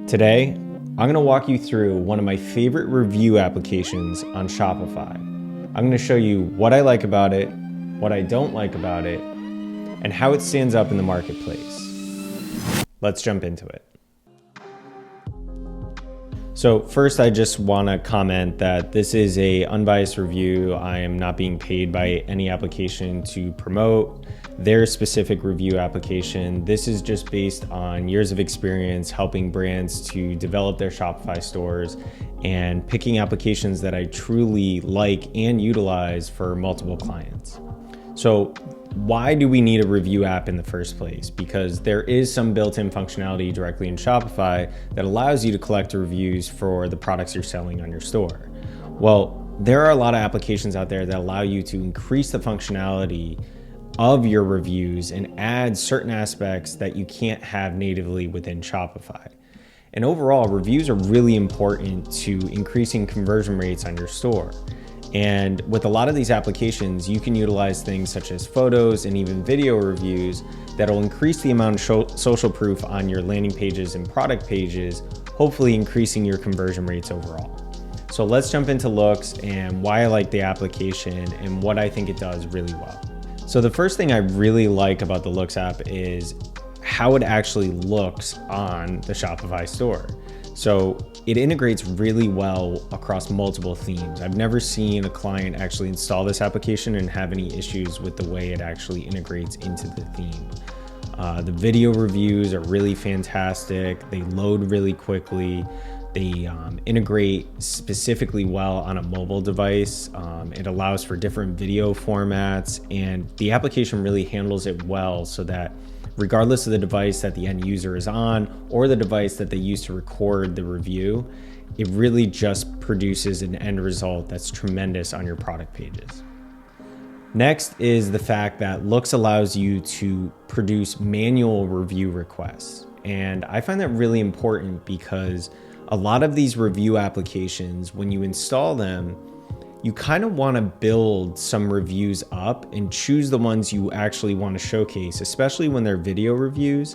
Today, I'm going to walk you through one of my favorite review applications on Shopify. I'm going to show you what I like about it, what I don't like about it, and how it stands up in the marketplace. Let's jump into it. So first, I just want to comment that this is an unbiased review. I am not being paid by any application to promote their specific review application. This is just based on years of experience helping brands to develop their Shopify stores and picking applications that I truly like and utilize for multiple clients. So why do we need a review app in the first place? Because there is some built-in functionality directly in Shopify that allows you to collect reviews for the products you're selling on your store. Well, there are a lot of applications out there that allow you to increase the functionality of your reviews and add certain aspects that you can't have natively within Shopify. And overall, reviews are really important to increasing conversion rates on your store. And with a lot of these applications, you can utilize things such as photos and even video reviews that'll increase the amount of social proof on your landing pages and product pages, hopefully increasing your conversion rates overall. So let's jump into Looks and why I like the application and what I think it does really well. So the first thing I really like about the Looks app is how it actually looks on the Shopify store. So it integrates really well across multiple themes. I've never seen a client actually install this application and have any issues with the way it actually integrates into the theme. The video reviews are really fantastic. They load really quickly. They integrate specifically well on a mobile device. It allows for different video formats, and the application really handles it well so that regardless of the device that the end user is on or the device that they use to record the review, it really just produces an end result that's tremendous on your product pages. Next is the fact that Looks allows you to produce manual review requests. And I find that really important because a lot of these review applications, when you install them, you kind of want to build some reviews up and choose the ones you actually want to showcase, especially when they're video reviews,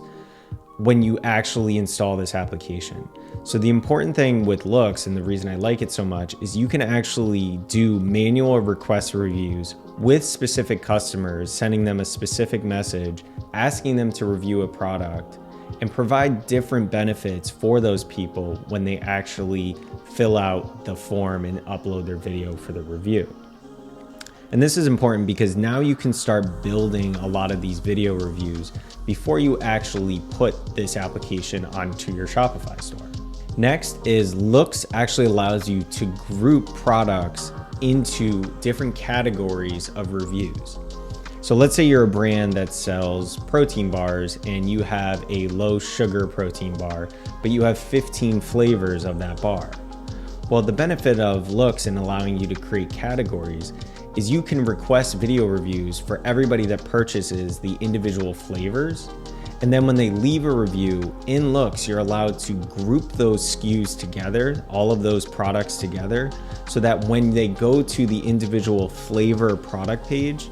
when you actually install this application. So the important thing with Looks, and the reason I like it so much, is you can actually do manual request reviews with specific customers, sending them a specific message, asking them to review a product, and provide different benefits for those people when they actually fill out the form and upload their video for the review. And this is important because now you can start building a lot of these video reviews before you actually put this application onto your Shopify store. Next is Looks actually allows you to group products into different categories of reviews. So let's say you're a brand that sells protein bars and you have a low sugar protein bar, but you have 15 flavors of that bar. Well, the benefit of Looks in allowing you to create categories is you can request video reviews for everybody that purchases the individual flavors. And then when they leave a review in Looks, you're allowed to group those SKUs together, all of those products together, so that when they go to the individual flavor product page,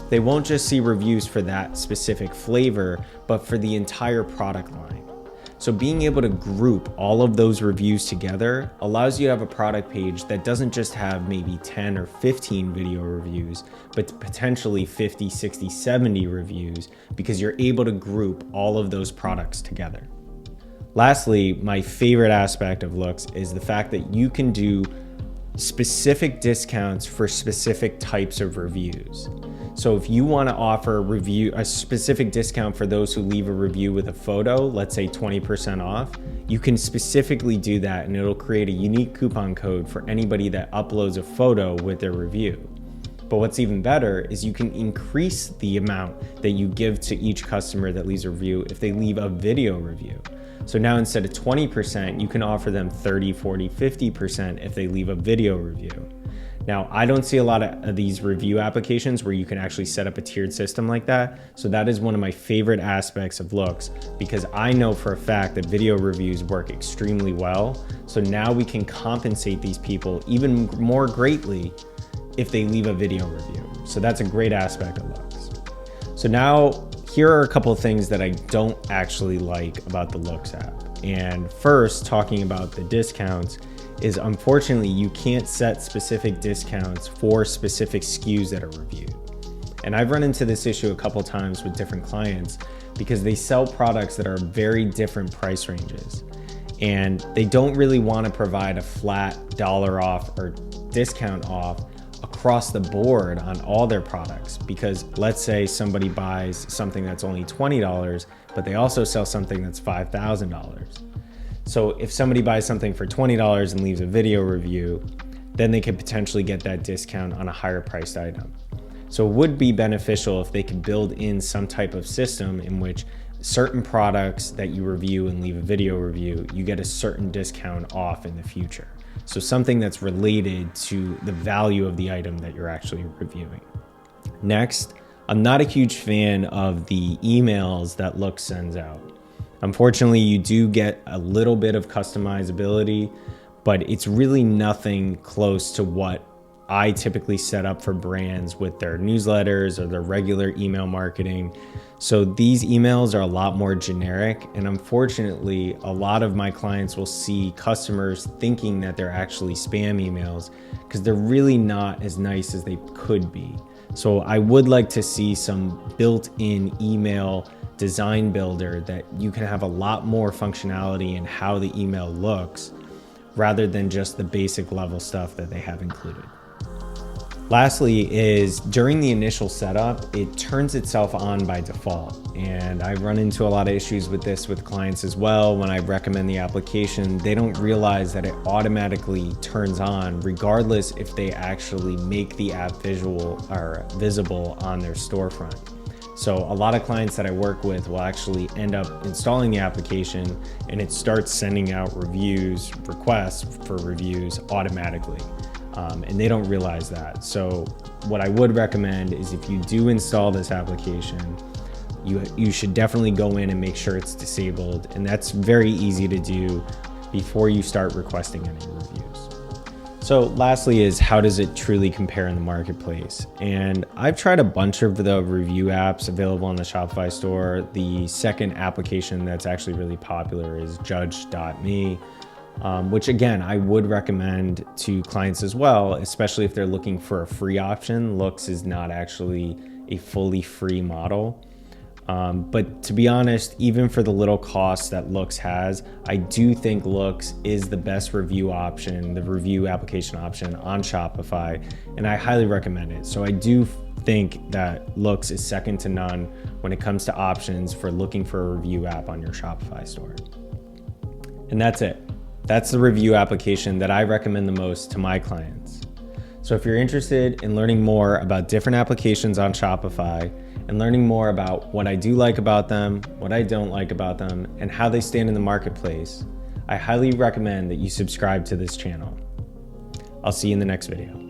they won't just see reviews for that specific flavor, but for the entire product line. So being able to group all of those reviews together allows you to have a product page that doesn't just have maybe 10 or 15 video reviews, but potentially 50, 60, 70 reviews, because you're able to group all of those products together. Lastly, my favorite aspect of Looks is the fact that you can do specific discounts for specific types of reviews. So if you want to offer a specific discount for those who leave a review with a photo, let's say 20% off, you can specifically do that and it'll create a unique coupon code for anybody that uploads a photo with their review. But what's even better is you can increase the amount that you give to each customer that leaves a review if they leave a video review. So now instead of 20%, you can offer them 30, 40, 50% if they leave a video review. Now, I don't see a lot of these review applications where you can actually set up a tiered system like that. So that is one of my favorite aspects of Looks, because I know for a fact that video reviews work extremely well. So now we can compensate these people even more greatly if they leave a video review. So that's a great aspect of Looks. So now here are a couple of things that I don't actually like about the Looks app. And first, talking about the discounts, is unfortunately you can't set specific discounts for specific SKUs that are reviewed. And I've run into this issue a couple times with different clients because they sell products that are very different price ranges. And they don't really want to provide a flat dollar off or discount off across the board on all their products, because let's say somebody buys something that's only $20, but they also sell something that's $5,000. So if somebody buys something for $20 and leaves a video review, then they could potentially get that discount on a higher priced item. So it would be beneficial if they could build in some type of system in which certain products that you review and leave a video review, you get a certain discount off in the future. So something that's related to the value of the item that you're actually reviewing. Next, I'm not a huge fan of the emails that Look sends out. Unfortunately, you do get a little bit of customizability, but it's really nothing close to what I typically set up for brands with their newsletters or their regular email marketing. So these emails are a lot more generic, and unfortunately, a lot of my clients will see customers thinking that they're actually spam emails because they're really not as nice as they could be. So I would like to see some built-in email design builder that you can have a lot more functionality in how the email looks rather than just the basic level stuff that they have included. Lastly is during the initial setup, it turns itself on by default. And I run into a lot of issues with this with clients as well. When I recommend the application, they don't realize that it automatically turns on regardless if they actually make the app visual or visible on their storefront. So a lot of clients that I work with will actually end up installing the application and it starts sending out requests for reviews automatically. And they don't realize that. So what I would recommend is if you do install this application, you should definitely go in and make sure it's disabled. And that's very easy to do before you start requesting any reviews. So lastly is how does it truly compare in the marketplace? And I've tried a bunch of the review apps available on the Shopify store. The second application that's actually really popular is judge.me. Which again, I would recommend to clients as well, especially if they're looking for a free option. Looks is not actually a fully free model. But to be honest, even for the little costs that Looks has, I do think Looks is the best review option, the review application option on Shopify, and I highly recommend it. So I do think that Looks is second to none when it comes to options for looking for a review app on your Shopify store. And that's it. That's the review application that I recommend the most to my clients. So if you're interested in learning more about different applications on Shopify and learning more about what I do like about them, what I don't like about them, and how they stand in the marketplace, I highly recommend that you subscribe to this channel. I'll see you in the next video.